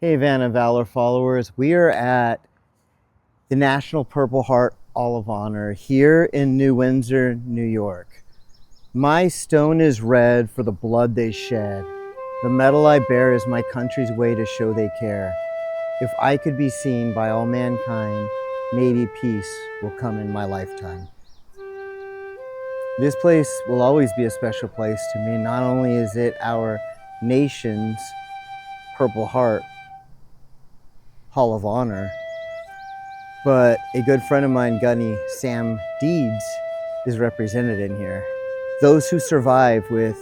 Hey, Van and Valor followers, we are at the National Purple Heart Hall of Honor here in New Windsor, New York. My stone is red for the blood they shed. The medal I bear is my country's way to show they care. If I could be seen by all mankind, maybe peace will come in my lifetime. This place will always be a special place to me. Not only is it our nation's Purple Heart Hall of Honor, but a good friend of mine, Gunny Sam Deeds, is represented in here. Those who survive with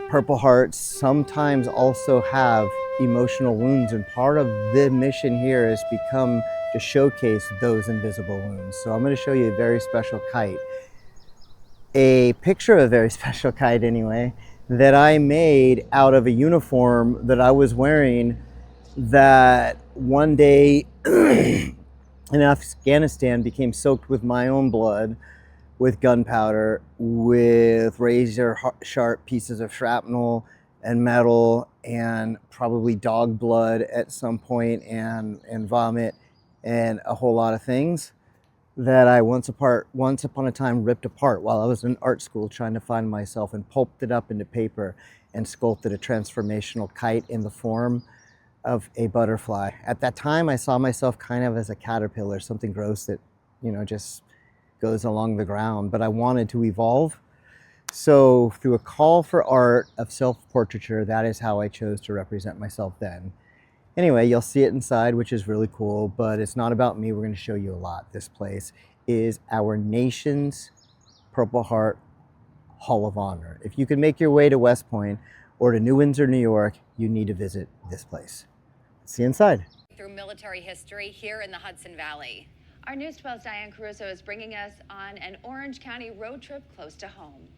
Purple Hearts sometimes also have emotional wounds, and part of the mission here has become to showcase those invisible wounds. So I'm going to show you a very special kite, a picture of a very special kite anyway, that I made out of a uniform that I was wearing that one day in Afghanistan became soaked with my own blood, with gunpowder, with razor sharp pieces of shrapnel and metal, and probably dog blood at some point, and vomit, and a whole lot of things that I once upon a time ripped apart while I was in art school trying to find myself, and pulped it up into paper and sculpted a transformational kite in the form of a butterfly. At that time, I saw myself kind of as a caterpillar, something gross that, just goes along the ground, but I wanted to evolve. So through a call for art of self-portraiture, that is how I chose to represent myself then. Anyway, you'll see it inside, which is really cool, but it's not about me. We're going to show you a lot. This place is our nation's Purple Heart Hall of Honor. If you can make your way to West Point or to New Windsor, New York, you need to visit this place. See you inside. Through military history here in the Hudson Valley. Our News 12's Diane Caruso is bringing us on an Orange County road trip close to home.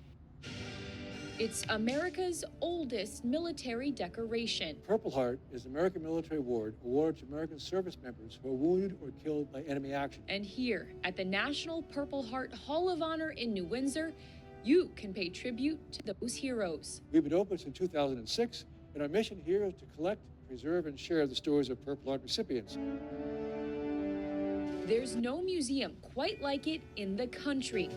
It's America's oldest military decoration. Purple Heart is the American Military Award awarded to American service members who are wounded or killed by enemy action. And here at the National Purple Heart Hall of Honor in New Windsor, you can pay tribute to those heroes. We've been open since 2006, and our mission here is to collect, preserve, and share the stories of Purple Heart recipients. There's no museum quite like it in the country.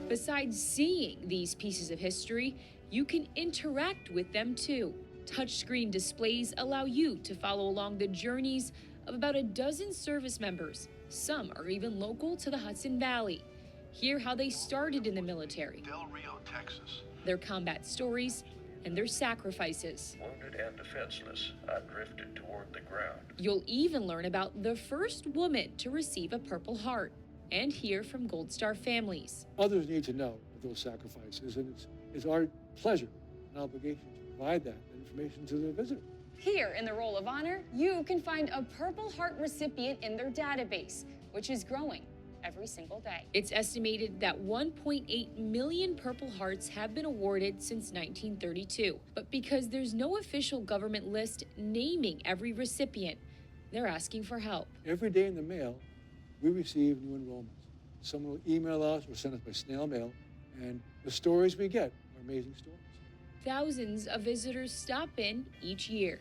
Besides seeing these pieces of history, you can interact with them too. Touchscreen displays allow you to follow along the journeys of about a dozen service members. Some are even local to the Hudson Valley. Hear how they started in the military, Del Rio, Texas. their combat stories, and their sacrifices. Wounded and defenseless, I drifted toward the ground. You'll even learn about the first woman to receive a Purple Heart and hear from Gold Star families. Others need to know of those sacrifices, and it's our pleasure and obligation to provide that information to the visitor. Here in the Roll of Honor, you can find a Purple Heart recipient in their database, which is growing every single day. It's estimated that 1.8 million Purple Hearts have been awarded since 1932. But because there's no official government list naming every recipient, they're asking for help. Every day in the mail, we receive new enrollments. Someone will email us or send us by snail mail, and the stories we get are amazing stories. Thousands of visitors stop in each year.